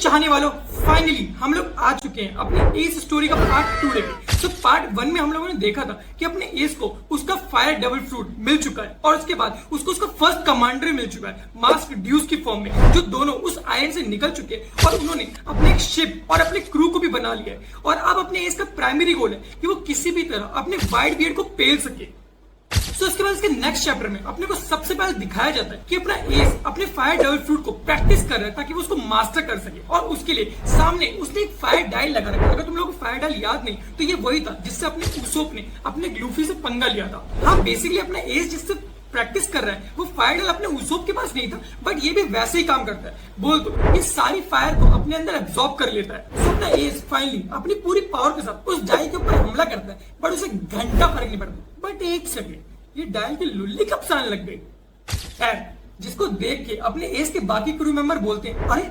चाहने वालों, फाइनली हम लोग आ चुके हैं अपनी एस स्टोरी का पार्ट 2 लेके। तो पार्ट 1 में हम लोगों ने देखा था कि अपने एस को उसका फायर डेविल फ्रूट मिल चुका है और उसके बाद उसको उसका फर्स्ट कमांडर मिल चुका है मास्क ड्यूस की फॉर्म में, जो दोनों उस आयरन से निकल चुके हैं और उन्होंने अपने एक शिप और अपने क्रू को भी बना लिया है। और अब अपने एस का प्राइमरी गोल है कि वो किसी भी तरह अपने वाइट बियर्ड को पेल सके। तो इसके बाद इसके नेक्स्ट चैप्टर में अपने को सबसे पहले दिखाया जाता है कि अपना एस अपने फायर डेविल फ्रूट को प्रैक्टिस कर रहा है ताकि वो उसको मास्टर कर सके। और उसके लिए सामने उसने एक फायर डायल लगा रखा है। अगर तुम लोगों को फायर डायल याद नहीं तो ये वही था जिससे अपने उसोप ने अपने ग्लूफी से पंगा लिया था। हाँ, बेसिकली अपना एस जिससे प्रैक्टिस कर रहा है वो फायर डायल अपने उसोप के पास नहीं था, बट ये भी वैसे ही काम करता है। बोल तो ये सारी फायर को अपने अंदर एब्जॉर्ब कर लेता है। तो अपना एस फाइनली अपनी पूरी पावर के साथ उस डायल के ऊपर हमला करता है, बट उसे घंटा फर्क नहीं पड़ता। बट एक सेकेंड, ये डायल की लुल्ली कब से आने लग गई? खैर, जिसको देख के अपने एस के बाकी क्रू मेंबर बोलते हैं, अरे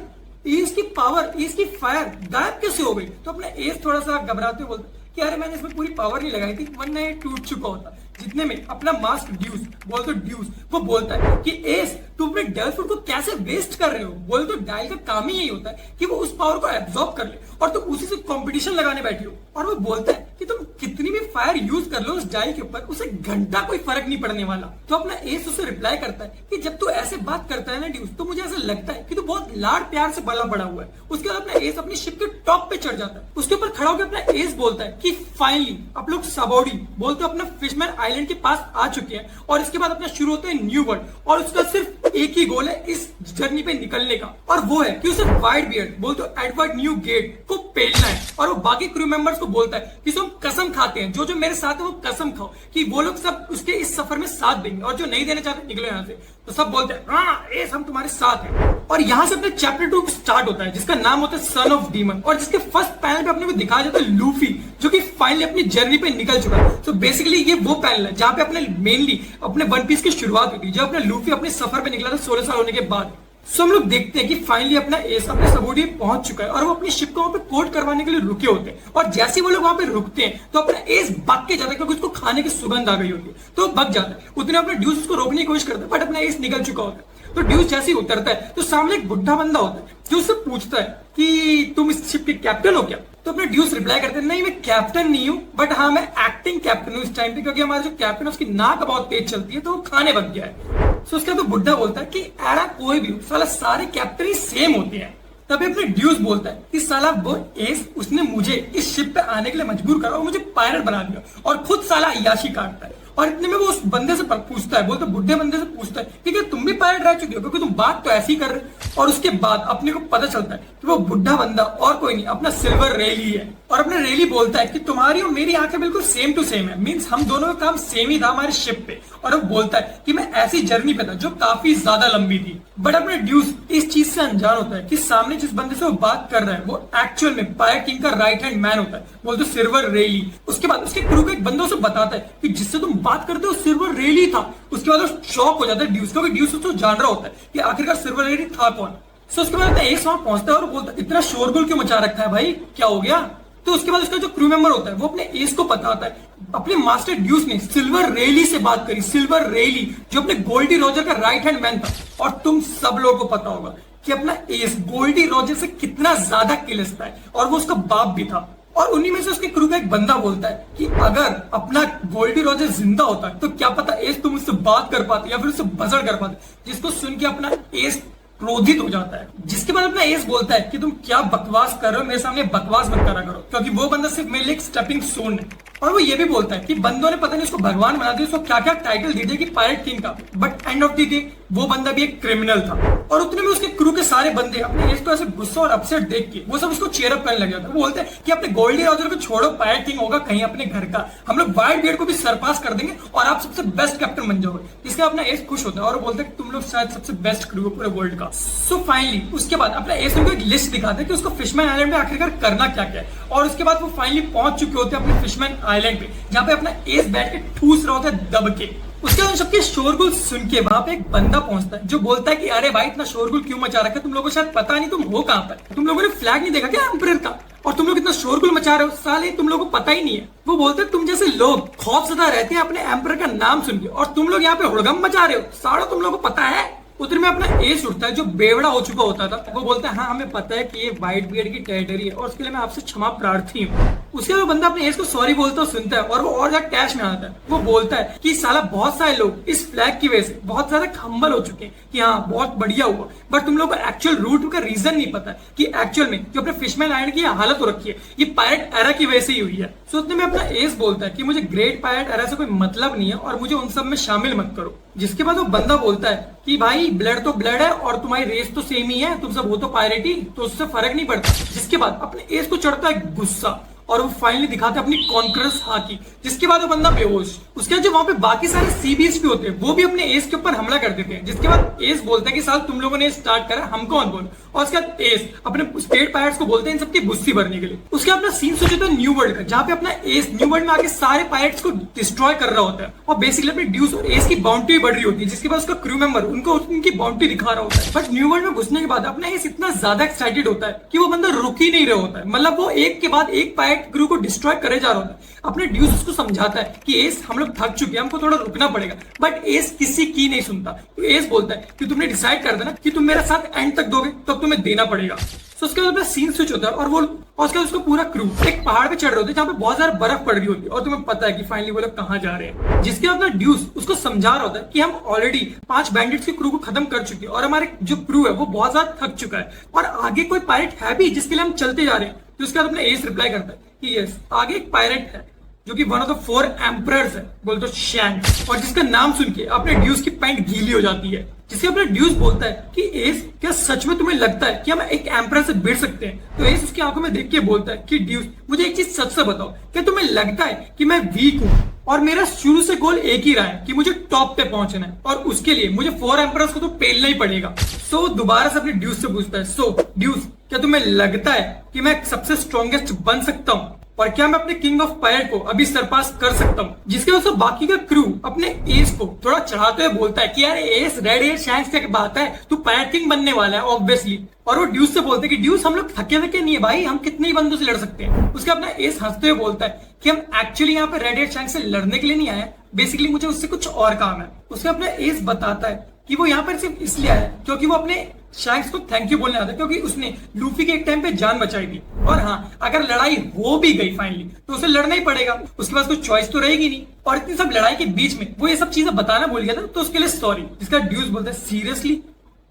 एस की पावर, एस की फायर गायब कैसे हो गई? तो अपना एस थोड़ा सा घबराते हुए बोलते कि अरे मैंने इसमें पूरी पावर नहीं लगाई थी, वरना ये टूट चुका होता। जितने में अपना मास्क ड्यूस, बोल तो ड्यूस, वो बोलता है कि एस तुम अपने डेविल फ्रूट को कैसे वेस्ट कर रहे हो? बोल तो डायल का काम ही यही होता है कि वो उस पावर को एब्जॉर्ब कर ले और तुम उसी से कंपटीशन लगाने बैठी हो। और वो बोलता है कि तुम कितनी भी फायर यूज कर लो उस डायल के ऊपर, उसे घंटा कोई फर्क नहीं पड़ने वाला। तो अपना एस उसे रिप्लाई करता है कि जब तू ऐसे बात करता है ना ड्यूस, तो मुझे ऐसा लगता है कि तू बहुत लाड़ प्यार से बड़ा बड़ा हुआ है। उसके बाद अपना एस अपनी शिप के टॉप पे चढ़ जाता है। उसके ऊपर खड़ा होकर अपना एस बोलता है कि फाइनली आप लोग सबॉडी बोलते अपना फिशमैन आइलैंड के पास आ चुके हैं और इसके बाद अपना शुरू होता है न्यू वर्ल्ड। और उसका सिर्फ एक ही गोल है इस जर्नी पे निकलने का, और वो है कि उसे वाइट बियर्ड बोलते एडवर्ड न्यू गेट को पेलना है। और वो बाकी क्रू मेंबर्स को बोलता है कि तुम कसम खाते हैं, जो मेरे साथ है वो कसम खाओ कि वो लोग सब उसके इस सफर में साथ देंगे, और जो नहीं देना चाहते निकलो यहाँ से। तो सब बोलते हैं हाँ एस हम तुम्हारे साथ हैं। और यहाँ से अपने चैप्टर 2 स्टार्ट होता है जिसका नाम होता है सन ऑफ डीमन, और जिसके फर्स्ट पैनल पे अपने को दिखाया जाता है लूफी, जो कि फाइनली अपनी जर्नी पे निकल चुका है। तो बेसिकली ये वो पैनल है जहां पे अपने मेनली अपने वन पीस की शुरुआत हुई थी, जब अपने लूफी अपने सफर पे निकला था 16 साल होने के बाद। सो हम लोग देखते हैं कि फाइनली अपना एस अपने सबोडी पहुंच चुका है और वो अपनी शिप को वहां पे कोर्ट करवाने के लिए रुके होते हैं। और जैसे वो लोग वहां पे रुकते हैं तो अपना एस भाग के जाता है क्योंकि उसको खाने की सुगंध आ गई होती है, तो भाग जाता है। उतने अपना ड्यूस उसको रोकने की कोशिश करता है, बट अपना एस निकल चुका होता है। तो ड्यूस जैसे ही उतरता है तो सामने एक बुढ़ा बंदा होता है जो उससे पूछता है कि तुम इस शिप के कैप्टन हो क्या? तो अपने ड्यूस रिप्लाई करते हैं नहीं मैं कैप्टन नहीं हूं, बट हाँ मैं एक्टिंग कैप्टन हूं इस टाइम पे, क्योंकि हमारा जो कैप्टन है उसकी नाक बहुत तेज चलती है तो वो खाने बच गया है। सो उसके बाद तो बुढ़ा बोलता है कि ऐरा कोई भी हो, साला सारे कैप्टन ही सेम होते हैं। तभी अपने ड्यूस बोलता है कि साला वो एस उसने मुझे इस शिप पे आने के लिए मजबूर करा और मुझे पायलट बना दिया, और खुद साला अय्याशी काटता है। और इतने में वो उस बंदे से पूछता है, बोलते बुढ़े बंदे से पूछता है कि क्या तुम भी पायलट रह चुके हो, क्योंकि तुम बात तो ऐसी कर रहे हो। और उसके बाद अपने को पता चलता है कि वो बुढ़ा बंदा और कोई नहीं अपना सिल्वर रेली है। और अपना रेली बोलता है कि तुम्हारी और मेरी आंखें बिल्कुल सेम टू सेम है, मींस हम दोनों का काम सेम ही था हमारे शिप पे। और वो बोलता है कि मैं ऐसी जर्नी पे था जो काफी ज्यादा लंबी थी। बट अपने ड्यूस इस चीज से अनजान होता है कि सामने जिस बंदे से वो बात कर रहा है वो एक्चुअल में पायलट किंग का राइट हैंड मैन होता है, बोलते सिल्वर रेली। उसके बाद उसके क्रू के एक बंदों से बताता है कि जिससे तुम बात करते हो सिल्वर रेली था। उसके बाद वो शॉक हो जाता है ड्यूस, क्योंकि ड्यूस उसको जान रहा होता है कि आखिरकार सिल्वर रेली था कौन। सो उसके बाद एस वहां पहुंचता है और बोलता है इतना शोरगुल क्यों मचा रखा है भाई, क्या हो गया? तो उसके बाद उसका जो क्रू मेंबर होता है वो अपने एस को बताता है अपने मास्टर ड्यूस ने सिल्वर रेली से बात करी, सिल्वर रेली जो अपने गोल्डी रॉजर का राइट हैंड मैन था। और तुम सब लोगों को पता होगा कि अपना एस गोल्डी रॉजर से कितना ज्यादा किलसता है और वो उसका बाप भी था। और उन्हीं में से उसके क्रू का एक बंदा बोलता है कि अगर अपना गोल्डी रॉजर जिंदा होता है तो क्या पता एस तुम उससे बात कर पाते या फिर उससे बजड़ कर पाते, जिसको सुन के अपना एस क्रोधित हो जाता है। जिसके बाद अपना एस बोलता है कि तुम क्या बकवास कर रहे हो, मेरे सामने बकवास मत करा करो, क्योंकि वो बंदा सिर्फ मेरे लिए एक स्टेपिंग स्टोन है। और वो ये भी बोलता है कि बंदों ने पता नहीं उसको भगवान बना दिया, उसको क्या क्या टाइटल दे दिया कि पायलट किंग का, but end of the day वो बंदा भी एक क्रिमिनल था। और उतने में उसके क्रू के सारे बंदे अपने एस को ऐसे गुस्सा और अपसेट देख के वो सब उसको चेयर अप करने लग जाते हैं। वो बोलते हैं कि अपने गोल्डी रॉजर को छोड़ो, पायलट किंग होगा कहीं अपने घर का, हम लोग वाइट बियर्ड को भी सरपास कर देंगे और आप सबसे बेस्ट कैप्टन बन जाओगे। इसका अपना एस खुश होता है और बोलता है कि तुम लोग शायद सबसे बेस्ट क्रू हो पूरे वर्ल्ड का। सो फाइनली उसके बाद अपना एस उनको एक लिस्ट दिखाता है कि उसको फिशमैन आइलैंड पे आखिरकार करना क्या क्या है। और उसके बाद वो फाइनली पहुंच चुके होते हैं अपने फिशमैन आइलैंड पे, जहां पे अपना एस बैठ के ठूस रहा होता है दब के। उसके बाद सबके शोरगुल सुन के वहां पे एक बंदा पहुंचता है जो बोलता है कि अरे भाई इतना शोरगुल क्यों मचा रखा है, तुम लोगों को शायद पता नहीं तुम हो कहां पर, तुम लोगों ने फ्लैग नहीं देखा क्या एम्परर का, और तुम लोग इतना शोरगुल मचा रहे हो, साले तुम लोगों को पता ही नहीं है। वो बोलते हैं तुम जैसे लोग खौफजदा रहते हैं अपने एम्परर का नाम सुन के, और तुम लोग यहाँ पे हुड़गम मचा रहे हो, सारा तुम लोगों को पता है उधर में अपना एस उठता है जो बेवड़ा हो चुका होता था। वो बोलता है हाँ हमें पता है कि ये व्हाइट बियर्ड की टेरिटरी है और उसके लिए मैं आपसे क्षमा प्रार्थी हूँ। उसके बाद बंदा अपने एस को सॉरी बोलता है, सुनता है और वो और ज्यादा टैश में आता है। वो बोलता है कि साला बहुत सारे लोग इस फ्लैग की वजह से बहुत ज्यादा हम्बल हो चुके हैं कि हाँ बहुत बढ़िया हुआ, बट तुम लोग को एक्चुअल रूट का रीजन नहीं पता है कि एक्चुअल में जो अपने फिशमैन आइलैंड की हालत हो रखी है ये पायरेट एरा की वजह से ही हुई है। सो उतने में अपना एस बोलता है कि मुझे ग्रेट पायरेट एरा से कोई मतलब नहीं है और मुझे उन सब में शामिल मत करो। जिसके बाद वो बंदा बोलता है कि भाई ब्लड तो ब्लड है और तुम्हारी रेस तो सेम ही है, तुम सब हो तो पायरेट ही, तो उससे फर्क नहीं पड़ता। जिसके बाद अपने एस को चढ़ता है गुस्सा और वो फाइनली दिखाते अपनी कॉन्करेंस हाकी। जिसके बाद वो बंदा बेहोश। उसके बाद जो वहां पे बाकी सारे सीबीएस भी होते हैं वो भी अपने एस के ऊपर हमला कर देते हैं। जिसके बाद एस बोलता है कि साल तुम लोगों ने स्टार्ट करा, हम कौन बोल। और उसके बाद एस अपने स्टेट पायरेट्स को बोलते हैं इन सबकी गुस्सी भरने के लिए। उसके अपना सीन सोचे तो न्यू वर्ल्ड का, जहाँ पे अपना एस न्यू वर्ल्ड में आके सारे पायरेट्स को डिस्ट्रॉय कर रहा होता है और बेसिकली अपने ड्यूस और एस की बाउंड्री बढ़ रही होती है। जिसके बाद उसका क्रू मेंबर उनको उनकी बाउंड्री दिखा रहा होता है। बट न्यू वर्ल्ड में घुसने के बाद अपना एस इतना ज्यादा एक्साइटेड होता है कि वो बंदा रुक ही नहीं रहा होता है। मतलब वो एक के बाद एक पायरेट क्रू को डिस्ट्रॉय करे जा रहा होता है। अपने ड्यूस उसको समझाता है कि एस हम लोग थक चुके हैं, हमको थोड़ा रुकना पड़ेगा, बट एस किसी की नहीं सुनता। तो एस बोलता है कि तुमने डिसाइड कर देना कि तुम मेरे साथ एंड तक दोगे तो तुम्हें देना पड़ेगा। तो उसके बाद सीन स्विच होता है और उसके बाद उसका पूरा क्रू एक पहाड़ पे चढ़ रहे होते हैं जहाँ पे बहुत ज्यादा बर्फ पड़ रही होती है और तुम्हें पता है कि फाइनली वो लोग कहाँ जा रहे हैं। जिसके बाद ड्यूस उसको समझा रहा होता है कि हम ऑलरेडी 5 बैंडिट्स के क्रू को खत्म कर चुके हैं और हमारे जो क्रू है वो बहुत ज्यादा थक चुका है और आगे कोई पायरेट है भी जिसके लिए हम चलते जा रहे हैं। तो उसके बाद अपना एस रिप्लाई करता है कि यस आगे एक पायरेट है जो कि वन ऑफ द 4 एम्परर्स है, बोल तो शैंक्स, और जिसका नाम सुन के अपने ड्यूस की पैंट गीली हो जाती है। जिसके अपना ड्यूस बोलता है कि एस क्या सच में तुम्हें लगता है कि हम एक एम्परर से भिड़ सकते हैं। तो एस उसकी आंखों में देख के बोलता है कि ड्यूस मुझे एक चीज सच से बताओ, क्या तुम्हें लगता है कि मैं वीक हूँ और मेरा शुरू से गोल एक ही रहा है कि मुझे टॉप पे पहुंचना है और उसके लिए मुझे 4 एम्परर्स को तो पेलना ही पड़ेगा। सो दोबारा से अपने ड्यूस से पूछता है, सो ड्यूस क्या तुम्हें लगता है कि मैं सबसे स्ट्रॉन्गेस्ट बन सकता हूँ और क्या मैं अपने किंग ऑफ पायरेट को अभी सरपास कर सकता हूँ। जिसके वजह से बाकी का क्रू अपने एस को थोड़ा चढ़ाते हुए बोलता है कि यार एस रेड एयर शैंक्स क्या बात है, तू पायरेट किंग बनने वाला है ऑब्वियसली। और वो ड्यूस से बोलते हैं कि ड्यूस हम लोग थके नहीं है भाई, हम कितने ही बंदों से लड़ सकते हैं। उसके अपना एस हंसते हुए बोलता है कि हम एक्चुअली यहाँ पे रेड एयर शैंक्स से लड़ने के लिए नहीं आए, बेसिकली मुझे उससे कुछ और काम है। उसके अपना एस बताता है कि वो यहाँ पर सिर्फ इसलिए आया क्योंकि वो अपने शैंक्स को थैंक यू बोलने आता है क्योंकि उसने लूफी के एक टाइम पे जान बचाई थी। और हाँ अगर लड़ाई हो भी गई फाइनली तो उसे लड़ना ही पड़ेगा, उसके पास कोई चॉइस तो रहेगी नहीं। और इतनी सब लड़ाई के बीच में वो ये सब चीजें बताना भूल गया था तो उसके लिए सॉरी। जिसका ड्यूस बोलता है सीरियसली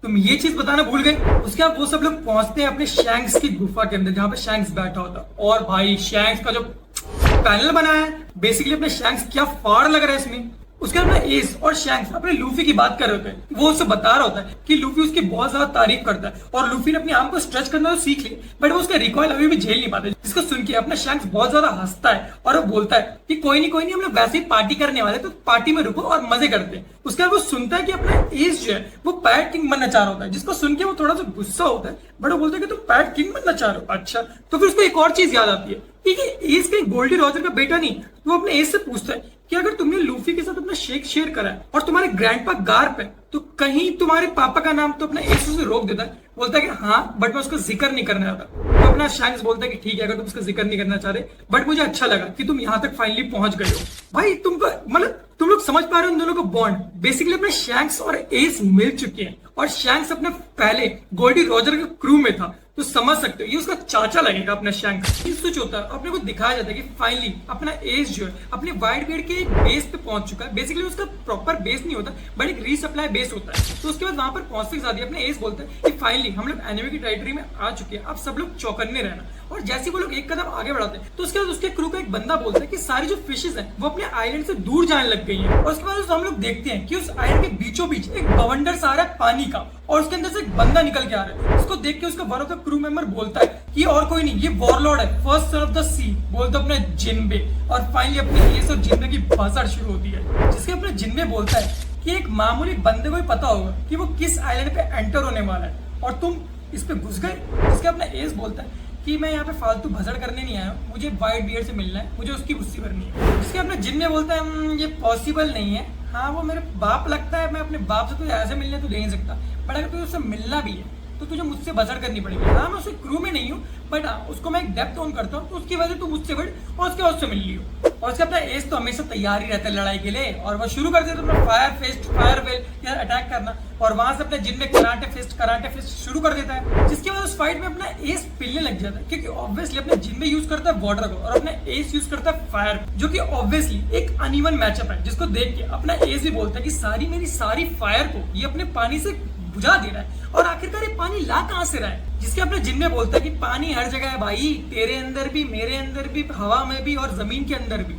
तुम ये चीज बताना भूल गए। उसके बाद वो सब लोग पहुंचते हैं अपने शैंक्स की गुफा के अंदर जहाँ पे शैंक्स बैठा होता। और भाई शैंक्स का जो पैनल बनाया है बेसिकली अपने शैंक्स क्या फाड़ लग रहा है इसमें। उसके बाद एस और शैंक्स अपने लूफी की बात कर रहे होते हैं। वो उससे बता रहा होता है कि लूफी उसकी बहुत ज्यादा तारीफ करता है और लूफी ने अपने आर्म को स्ट्रेच करना तो सीख लिया बट वो उसका रिकॉइल अभी भी झेल नहीं पाता। जिसको सुन के अपना शैंक्स बहुत ज्यादा हंसता है और वो बोलता है कि कोई नहीं हम लोग वैसे ही पार्टी करने वाले तो पार्टी में रुको और मजे करते हैं। उसके बाद वो सुनता है कि अपना एस जो है वो पायरेट किंग बनना चाह रहा होता है। जिसको सुन के वो थोड़ा सा गुस्सा होता है बट वो बोलता है कि तुम पायरेट किंग बनना चाह रहे हो, अच्छा। तो फिर उसको एक और चीज याद आती है कि एस कहीं गोल्डी रॉजर का बेटा नहीं। तो वो अपने एस से पूछता है कि अगर तुमने लूफी के साथ अपना शेक शेयर करा है और तुम्हारे ग्रैंडपा गार्प है तो कहीं तुम्हारे पापा का नाम तो अपना एस उसे रोक देता है। बोलता है कि हाँ बट मैं उसका जिक्र नहीं करना चाहता। तो अपना शैंक्स बोलता है कि ठीक है अगर तुम उसका जिक्र नहीं करना चाह रहे बट मुझे अच्छा लगा कि तुम यहाँ तक फाइनली पहुंच गए हो। भाई तुमको मतलब तुम लोग समझ पा रहे हो इन दोनों का बॉन्ड। बेसिकली अपने शैंक्स और एस मिल चुके हैं और शैंक्स अपने पहले गोल्डी रॉजर के क्रू में था तो समझ सकते हो ये उसका चाचा लगेगा अपना शैंक्स। स्विच होता है अपने को दिखाया जाता है कि फाइनली अपना एस जो है अपने वाइट बियर्ड के बेस पे पहुंच चुका है। बेसिकली उसका प्रॉपर बेस नहीं होता बट एक रीसप्लाई बेस होता है। तो उसके बाद वहां पर पहुंचने के साथ ही अपने एस बोलता है कि फाइनली हम लोग एनिमी की टेरिटरी में आ चुके हैं, अब सब लोग चौकन्ने रहना। और जैसे वो लोग एक कदम आगे बढ़ाते हैं तो उसके बाद उसके क्रू का एक बंदा बोलता है कि सारी जो फिशेस हैं वो अपने आइलैंड से दूर जाने लग गई हैं। और उसके बाद हम लोग देखते हैं कि उस आइलैंड के बीचों बीच एक बवंडर सा आ रहा है पानी का और उसके अंदर से एक बंदा निकल के आ रहा है। उसको देख के उसका one of the crew member बोलता है कि और कोई नहीं ये वॉरलॉर्ड है, फर्स्ट सन ऑफ द सी, बोलता अपने जिन्बे। और फाइनली अपने एस और जिन्बे की भाषण शुरू होती है जिसके अपने जिन्बे बोलता है कि एक मामूली बंदे को ही पता होगा कि वो किस आइलैंड पे एंटर होने वाला है और तुम इस पे घुस गए। जिसके अपना एस बोलता है कि मैं यहाँ पे फालतू भसड़ करने नहीं आया हूँ, मुझे व्हाइट बियर्ड से मिलना है, मुझे उसकी गुस्सी करनी है। जिसके अपना जिन्बे बोलता है ये पॉसिबल नहीं है, हाँ वो मेरे बाप लगता है, मैं अपने बाप से तो ऐसे मिलने तो दे नहीं सकता बट अगर तुझे उससे मिलना भी है तो तुझे मुझसे बजर करनी पड़ेगी। हाँ मैं उसके क्रू में नहीं हूँ बट उसको मैं एक डेप्थ ऑन करता हूँ तो उसकी वजह तुम मुझसे बढ़ और उसके बाद उससे मिल लियो। और उसके अपना एस तो हमेशा तैयार ही रहता है लड़ाई के लिए, और वो शुरू कर देता है अपना फायर फिस्ट फायर वेल या अटैक करना, और वहां से अपने जिन में कराटे फिस्ट शुरू कर देता है, जिसके बाद उस फाइट में अपना एस पिलने लग जाता है, क्योंकि ऑब्वियसली अपने जिन में यूज करता है वाटर को और अपना एस यूज करता है फायर, जो कि ऑब्वियसली एक अनइवन मैचअप है, जिसको देख के अपना एस भी बोलता है कि सारी फायर को ये अपने पानी से बुझा दे रहा है, और आखिरकार ये पानी ला कहां से रहा है, जिसके अपने जिन में बोलता है कि पानी हर जगह है भाई, तेरे अंदर भी, मेरे अंदर भी, हवा में भी और जमीन के अंदर भी।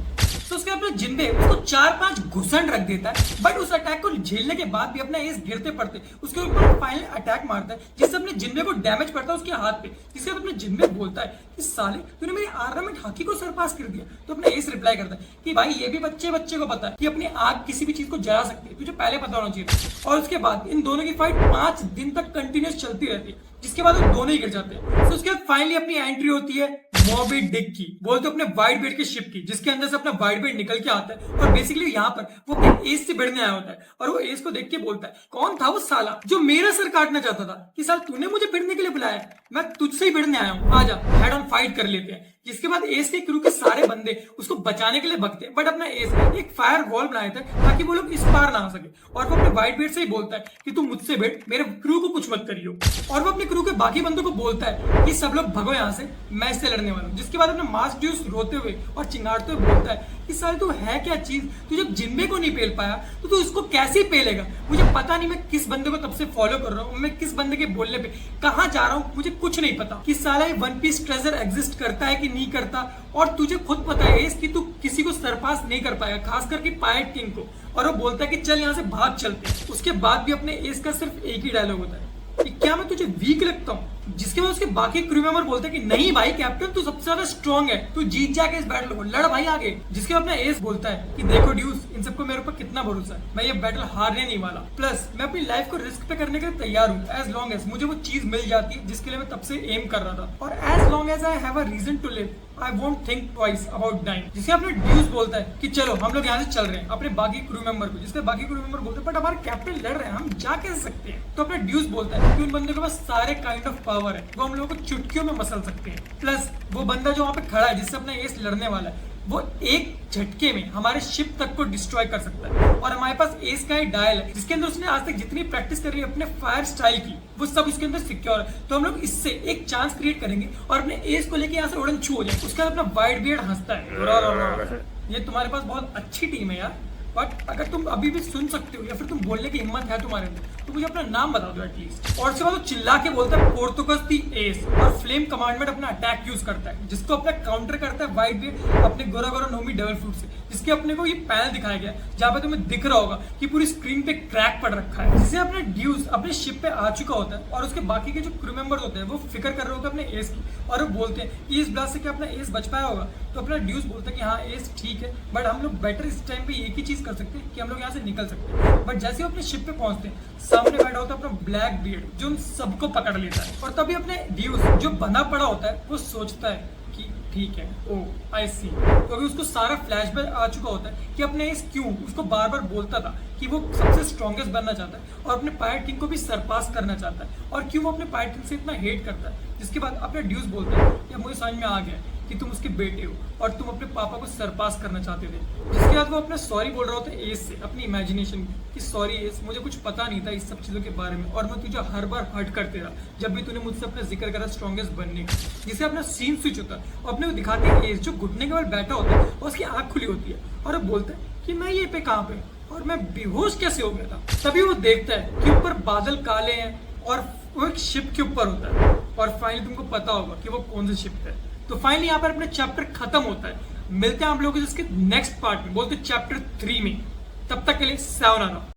तो उसके अपने जिन में उसको 4-5 घुसन रख देता है, बट उस अटैक को झेलने के बाद भी अपना एस गिरते पड़ते उसके ऊपर फाइनल अटैक मारता है, जिससे अपने जिन्मे को डैमेज पड़ता है उसके हाथ पे, जिसके बाद अपने जिन्मे बोलता है कि साले तूने मेरी आर्मामेंट हाकी को सरपास कर दिया। तो अपना एस रिप्लाई करता है कि भाई ये भी बच्चे को पता है कि अपनी आग किसी भी चीज को जला सकती है, तुझे पहले पता होना चाहिए। और उसके बाद इन दोनों की फाइट 5 दिन तक कंटिन्यूस चलती रहती है, जिसके बाद वो दोनों ही गिर जाते हैं। तो उसके बाद फाइनली अपनी एंट्री होती है मॉबी डिक की, बोलते अपने वाइट बेड के शिप की, जिसके अंदर से अपना वाइट बेड निकल के आता है, और बेसिकली यहाँ पर वो अपने एस से भिड़ने आया होता है, और वो एस को देख के बोलता है कौन था वो साला जो मेरा सर काटना चाहता था, कि साल तूने मुझे भिड़ने के लिए बुलाया, मैं तुझसे ही भिड़ने आया हूँ, आजा हेड ऑन फाइट कर लेते हैं। जिसके बाद एस के क्रू के सारे बंदे उसको बचाने के लिए भगते हैं, बट अपना एस एक फायर वॉल बनाया था ताकि वो लोग इस पार ना आ सके, और वो अपने वाइट बेड से ही बोलता है कि तू मुझसे भिड़, मेरे क्रू को कुछ मत करियो, और वो अपने क्रू के बाकी बंदों को बोलता है कि सब लोग भगो यहाँ से, मैं इससे लड़ने वाला हूँ। जिसके बाद अपने मास्क ड्यूस रोते हुए और चिंगाड़ते हुए बोलता है कि साल तू है क्या चीज, तू जब जिम्मे को नहीं पेल पाया तो तू इसको कैसे पेलेगा, मुझे पता नहीं मैं किस बंदे को तब से फॉलो कर रहा हूँ, मैं किस बंदे के बोलने पे कहाँ जा रहा हूँ मुझे कुछ नहीं पता, कि साला ये वन पीस ट्रेजर एग्जिस्ट करता है कि नहीं करता, और तुझे खुद पता है कि तू किसी को सरपास नहीं कर पाएगा, खास करके पायरेट किंग को। और वो बोलता है कि चल यहाँ से भाग चलते हैं। उसके बाद भी अपने एस का सिर्फ एक ही डायलॉग होता है कि क्या मैं तुझे वीक लगता हूँ, जिसके बाद उसके बाकी क्रू मेंबर बोलते हैं कि नहीं भाई कैप्टन तू सबसे ज्यादा स्ट्रॉन्ग है, तू जीत जाके इस बैटल को, लड़ भाई आगे। जिसके बाद अपना एस बोलता है कि देखो ड्यूस, इन सबको मेरे ऊपर कितना भरोसा है, मैं ये बैटल हारने नहीं वाला, प्लस मैं अपनी लाइफ को रिस्क पे करने के लिए तैयार हूँ, एज लॉन्ग एज मुझे वो चीज मिल जाती है जिसके लिए मैं तब से एम कर रहा था, और as long as I have a reason to live I won't think twice about dying. जिसके अपने ड्यूस बोलता है कि चलो हम लोग यहाँ से चल रहे हैं अपने बाकी क्रू मेंबर को, जिसके बाकी क्रू मेंबर बोलते हैं बट हमारे कैप्टन लड़ रहे हैं, हम जा कैसे सकते हैं। तो अपने ड्यूस बोलता है कि उन बंदे के पास सारे काइंड ऑफ पावर है, वो हम लोगों को चुटकियों में मसल सकते हैं, प्लस वो बंदा जो वहां पे खड़ा है जिससे अपना एस लड़ने वाला है, वो एक झटके में हमारे शिप तक को डिस्ट्रॉय कर सकता है, और हमारे पास एस का एक डायल है जिसके अंदर उसने आज तक जितनी प्रैक्टिस करी है अपने फायर स्टाइल की वो सब उसके अंदर सिक्योर है। तो हम लोग इससे एक चांस क्रिएट करेंगे और अपने एस को लेके यहाँ से उड़न छू हो जाए। उसके बाद अपना वाइट बियर्ड हंसता है, ये तुम्हारे पास बहुत अच्छी टीम है यार, बट अगर तुम अभी भी सुन सकते हो या फिर तुम बोलने की हिम्मत है तुम्हारे अंदर तो मुझे अपना नाम बता दो एटलीस्ट। और उसके बाद वो चिल्ला के बोलता है पोर्तुगस दी एस, और फ्लेम कमांडमेंट अपना अटैक यूज करता है, जिसको अपना काउंटर करता है वाइट बियर्ड अपने गोरा गोरा नोमी डेविल फ्रूट से, जिसके अपने को ये पैनल दिखाया गया जहाँ पे तुम्हें दिख रहा होगा कि पूरी स्क्रीन पे क्रैक पड़ रखा है, जिसे अपने ड्यूस अपने शिप पे आ चुका होता है, और उसके बाकी के जो क्रू मेंबर्स होते हैं वो फिक्र कर रहे होते हैं अपने एस की, और वो बोलते हैं कि इस ब्लास्ट से क्या अपना एस बच पाया होगा। तो अपना ड्यूस बोलता है कि हाँ एस ठीक है, बट हम लोग बेटर इस टाइम पे एक ही चीज कर सकते हैं कि हम लोग यहाँ से निकल सकते हैं। बट जैसे वो अपने शिप पे पहुंचते हैं सामने बैठा होता है अपना ब्लैक बियर्ड जो उन सबको पकड़ लेता है, और तभी अपने ड्यूस जो बना पड़ा होता है वो सोचता है कि ठीक है ओ आई सी, क्योंकि उसको सारा फ्लैशबैक आ चुका होता है कि अपने इस क्यों उसको बार बार बोलता था कि वो सबसे स्ट्रॉन्गेस्ट बनना चाहता है और अपने पायरेट किंग को भी सरपास करना चाहता है, और क्यों वो अपने पायरेट किंग से इतना हेट करता है। जिसके बाद अपने ड्यूस बोलता है कि मुझे समझ में आ गया कि तुम उसके बेटे हो और तुम अपने पापा को सरपास करना चाहते थे। जिसके बाद वो अपना सॉरी बोल रहा होता है एस से अपनी इमेजिनेशन कि सॉरी एस, मुझे कुछ पता नहीं था इस सब चीज़ों के बारे में, और मैं तुझे हर बार हर्ट करते रहा जब भी तूने मुझसे अपना जिक्र करा स्ट्रॉन्गेस्ट बनने का। जिसे अपना सीन स्विच होता है और अपने को दिखाते हैं एस जो घुटने के बल बैठा होता है और उसकी आँख खुली होती है, और वो बोलता है कि मैं ये पे कहाँ पे और मैं बेहोश कैसे हो गया था। तभी वो देखता है कि ऊपर बादल काले हैं और वो एक शिप के ऊपर होता है, और फाइनली तुमको पता होगा कि वो कौन सी शिप है। तो फाइनली यहाँ पर अपना चैप्टर खत्म होता है। मिलते हैं आप लोगों को इसके नेक्स्ट पार्ट में, बोलते चैप्टर 3 में। तब तक के लिए सायोनारा।